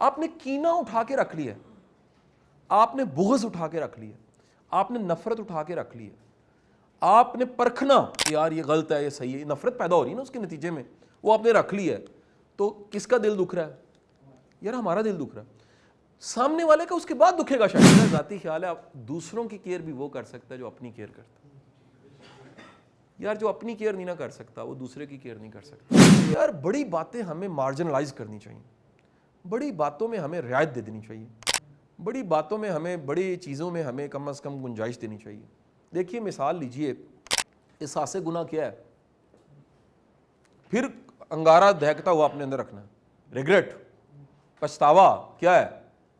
آپ نے کینہ اٹھا کے رکھ لیا ہے, آپ نے بغض اٹھا کے رکھ لیا, آپ نے نفرت اٹھا کے رکھ لی ہے, آپ نے پرکھنا کہ یار یہ غلط ہے یہ صحیح ہے, نفرت پیدا ہو رہی ہے نا اس کے نتیجے میں, وہ آپ نے رکھ لی ہے. تو کس کا دل دکھ رہا ہے یار؟ ہمارا دل دکھ رہا ہے, سامنے والے کا اس کے بعد دکھے گا شاید. میرا ذاتی خیال ہے آپ دوسروں کی کیئر بھی وہ کر سکتا ہے جو اپنی کیئر کرتا ہے. یار جو اپنی کیئر نہیں نہ کر سکتا وہ دوسرے کی کیئر نہیں کر سکتا. یار بڑی باتیں ہمیں مارجنلائز کرنی چاہیے, بڑی باتوں میں ہمیں رعایت دے دینی چاہیے, بڑی باتوں میں ہمیں, بڑی چیزوں میں ہمیں کم از کم گنجائش دینی چاہیے. دیکھیے مثال لیجئے, احساس گناہ کیا ہے؟ پھر انگارہ دہکتا ہوا اپنے اندر رکھنا ہے, ریگریٹ, پچھتاوا کیا ہے؟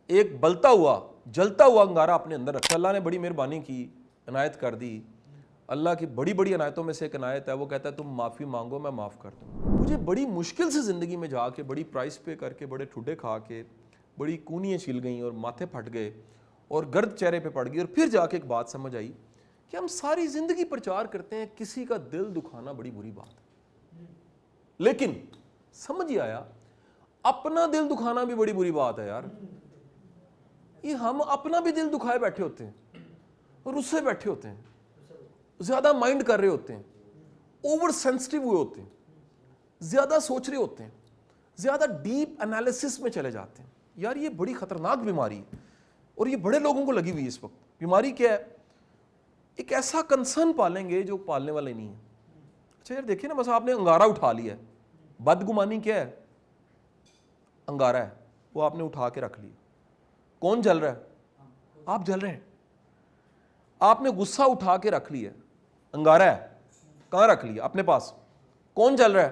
ایک بلتا ہوا جلتا ہوا انگارہ اپنے اندر رکھنا. اللہ نے بڑی مہربانی کی, عنایت کر دی. اللہ کی بڑی بڑی عنایتوں میں سے ایک عنایت ہے, وہ کہتا ہے تم معافی مانگو میں معاف کر دوں. مجھے بڑی مشکل سے زندگی میں جا کے, بڑی پرائس پے کر کے, بڑے ٹھڈے کھا کے, بڑی کونیاں چھل گئیں اور ماتھے پھٹ گئے اور گرد چہرے پہ پڑ گئی, اور پھر جا کے ایک بات سمجھ آئی کہ ہم ساری زندگی پرچار کرتے ہیں کسی کا دل دکھانا بڑی بری بات ہے, لیکن سمجھ ہی آیا اپنا دل دکھانا بھی بڑی بری بات ہے یار. یہ ہم اپنا بھی دل دکھائے بیٹھے ہوتے ہیں اور اس سے بیٹھے ہوتے ہیں, زیادہ مائنڈ کر رہے ہوتے ہیں, اوور سینسٹیو ہوئے ہوتے ہیں, زیادہ سوچ رہے ہوتے ہیں, زیادہ ڈیپ انالیسس میں چلے جاتے ہیں. یار یہ بڑی خطرناک بیماری ہے اور یہ بڑے لوگوں کو لگی ہوئی ہے اس وقت. بیماری کیا ہے؟ ایک ایسا کنسرن پالیں گے جو پالنے والے نہیں ہیں. اچھا یار دیکھیں نا, بس آپ نے انگارہ اٹھا لیا ہے, بدگمانی کیا ہے؟ انگارہ ہے, وہ آپ نے اٹھا کے رکھ لیا. کون جل رہا ہے؟ آپ جل رہے ہیں. آپ نے غصہ اٹھا کے رکھ لیا, انگارہ ہے, کہاں رکھ لیا؟ اپنے پاس. کون جل رہا ہے؟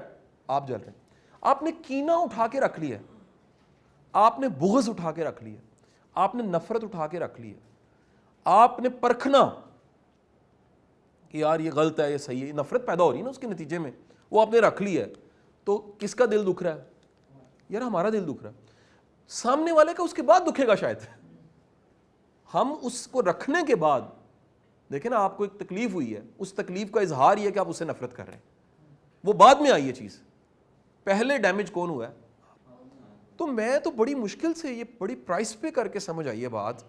آپ جل رہے ہیں. آپ نے کینہ اٹھا کے رکھ لیا, آپ نے بغض اٹھا کے رکھ لیا, آپ نے نفرت اٹھا کے رکھ لیا, آپ نے پرکھنا کہ یار یہ غلط ہے یہ صحیح ہے, نفرت پیدا ہو رہی ہے نا اس کے نتیجے میں, وہ آپ نے رکھ لی ہے. تو کس کا دل دکھ رہا ہے یار؟ ہمارا دل دکھ رہا ہے, سامنے والے کا اس کے بعد دکھے گا شاید. ہم اس کو رکھنے کے بعد دیکھیں نا, آپ کو ایک تکلیف ہوئی ہے, اس تکلیف کا اظہار یہ ہے کہ آپ اس سے نفرت کر رہے ہیں, وہ بعد میں آئی ہے چیز, پہلے ڈیمیج کون ہوا ہے؟ تو میں تو بڑی مشکل سے, یہ بڑی پرائس پے کر کے سمجھ آئی ہے بات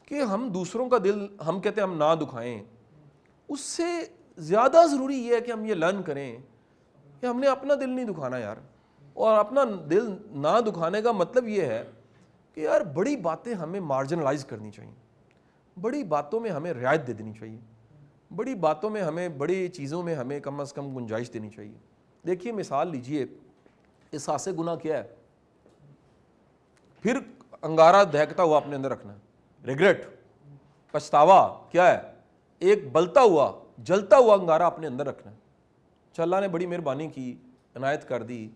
کہ ہم دوسروں کا دل, ہم کہتے ہیں ہم نہ دکھائیں. اس سے زیادہ ضروری یہ ہے کہ ہم یہ لرن کریں کہ ہم نے اپنا دل نہیں دکھانا یار. اور اپنا دل نہ دکھانے کا مطلب یہ ہے کہ یار بڑی باتیں ہمیں مارجنلائز کرنی چاہیے, بڑی باتوں میں ہمیں رعایت دے دینی چاہیے, بڑی باتوں میں ہمیں, بڑی چیزوں میں ہمیں کم از کم گنجائش دینی چاہیے. دیکھیے مثال لیجئے, احساس گناہ کیا ہے؟ پھر انگارہ دہکتا ہوا اپنے اندر رکھنا ہے, ریگریٹ, پچھتاوا کیا ہے؟ ایک بلتا ہوا جلتا ہوا انگارہ اپنے اندر رکھنا ہے. اللہ نے بڑی مہربانی کی, عنایت کر دی.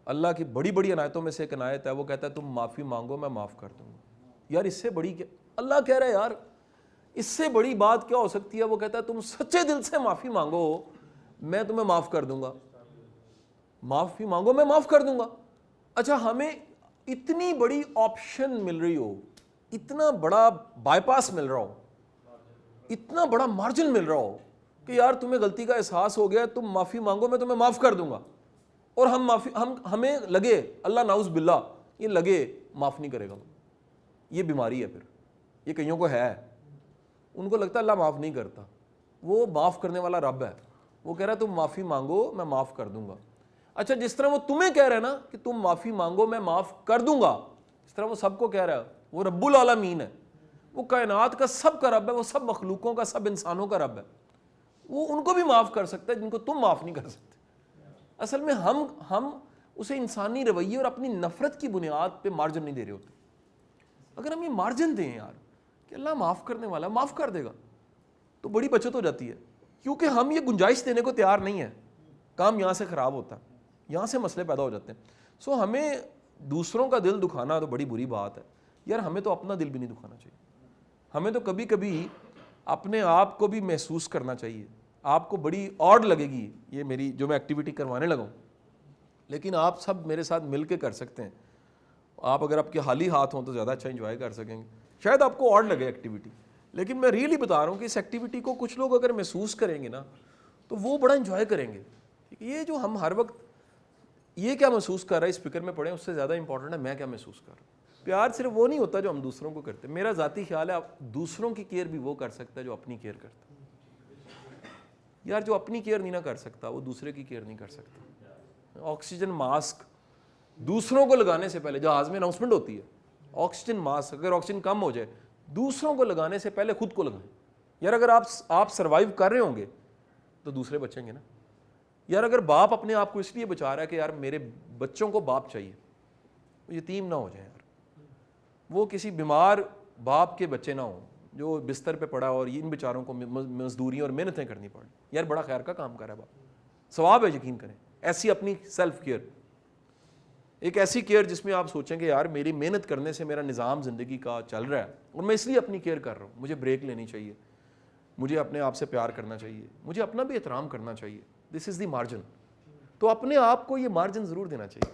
اللہ کی بڑی بڑی عنایتوں میں سے ایک عنایت ہے, وہ کہتا ہے تم معافی مانگو میں معاف کر دوں گا. یار اس سے بڑی کیا اللہ کہہ رہا ہے یار, اس سے بڑی بات کیا ہو سکتی ہے؟ وہ کہتا ہے تم سچے دل سے معافی مانگو میں تمہیں معاف کر دوں گا. معافی مانگو میں معاف کر دوں گا. اچھا ہمیں اتنی بڑی آپشن مل رہی ہو, اتنا بڑا بائی پاس مل رہا ہو, اتنا بڑا مارجن مل رہا ہو کہ یار تمہیں غلطی کا احساس ہو گیا, تم معافی مانگو میں تمہیں معاف کر دوں گا, اور ہمیں لگے, اللہ نعوذ باللہ, یہ لگے معاف نہیں کرے گا. یہ بیماری ہے. پھر یہ کئیوں کو ہے, ان کو لگتا ہے اللہ معاف نہیں کرتا, وہ معاف کرنے والا رب ہے. وہ کہہ رہا ہے تم معافی مانگو میں معاف کر دوں گا. اچھا جس طرح وہ تمہیں کہہ رہا ہے نا کہ تم معافی مانگو میں معاف کر دوں گا, اس طرح وہ سب کو کہہ رہا ہے. وہ رب العالمین ہے, وہ کائنات کا سب کا رب ہے, وہ سب مخلوقوں کا, سب انسانوں کا رب ہے. وہ ان کو بھی معاف کر سکتا ہے جن کو تم معاف نہیں کر سکتے. اصل میں ہم اسے انسانی رویے اور اپنی نفرت کی بنیاد پہ مارجن نہیں دے رہے ہوتے. اگر ہم یہ مارجن دیں یار کہ اللہ معاف کرنے والا معاف کر دے گا, تو بڑی بچت ہو جاتی ہے. کیونکہ ہم یہ گنجائش دینے کو تیار نہیں ہے, کام یہاں سے خراب ہوتا ہے, یہاں سے مسئلے پیدا ہو جاتے ہیں. سو ہمیں دوسروں کا دل دکھانا تو بڑی بری بات ہے یار. ہمیں تو اپنا دل بھی نہیں دکھانا چاہیے. ہمیں تو کبھی کبھی اپنے آپ کو بھی محسوس کرنا چاہیے. آپ کو بڑی آڈ لگے گی یہ میری جو میں ایکٹیویٹی کروانے لگا ہوں, لیکن آپ سب میرے ساتھ مل کے کر سکتے ہیں. آپ اگر آپ کے خالی ہاتھ ہوں تو زیادہ اچھا انجوائے کر سکیں گے. شاید آپ کو آڈ لگے ایکٹیویٹی, لیکن میں ریئلی بتا رہا ہوں کہ اس ایکٹیویٹی کو کچھ لوگ اگر محسوس کریں گے نا تو وہ بڑا انجوائے کریں گے. یہ جو ہم ہر وقت یہ کیا محسوس کر رہا ہے اس فکر میں پڑے, اس سے زیادہ امپورٹنٹ ہے میں کیا محسوس کر رہا ہوں. پیار صرف وہ نہیں ہوتا جو ہم دوسروں کو کرتے. میرا ذاتی خیال ہے آپ دوسروں کی کیئر بھی وہ کر سکتا ہے جو اپنی کیئر کرتا ہے. یار جو اپنی کیئر نہیں نہ کر سکتا وہ دوسرے کی کیئر نہیں کر سکتا. آکسیجن ماسک دوسروں کو لگانے سے پہلے, جہاز میں اناؤنسمنٹ ہوتی ہے آکسیجن ماسک, اگر آکسیجن کم ہو جائے دوسروں کو لگانے سے پہلے خود کو لگائیں. یار اگر آپ سروائیو کر رہے ہوں گے تو دوسرے بچیں گے نا. یار اگر باپ اپنے آپ کو اس لیے بچا رہا ہے کہ یار میرے بچوں کو باپ چاہیے, یتیم نہ ہو جائیں یار, وہ کسی بیمار باپ کے بچے نہ ہوں جو بستر پہ پڑا اور ان بیچاروں کو مزدوریاں اور محنتیں کرنی پڑیں. یار بڑا خیر کا کام کر رہا ہے باپ, ثواب ہے, یقین کریں. ایسی اپنی سیلف کیئر, ایک ایسی کیئر جس میں آپ سوچیں کہ یار میری محنت کرنے سے میرا نظام زندگی کا چل رہا ہے اور میں اس لیے اپنی کیئر کر رہا ہوں. مجھے بریک لینی چاہیے, مجھے اپنے آپ سے پیار کرنا چاہیے, مجھے اپنا بھی احترام کرنا چاہیے. دس از دی مارجن. تو اپنے آپ کو یہ مارجن ضرور دینا چاہیے.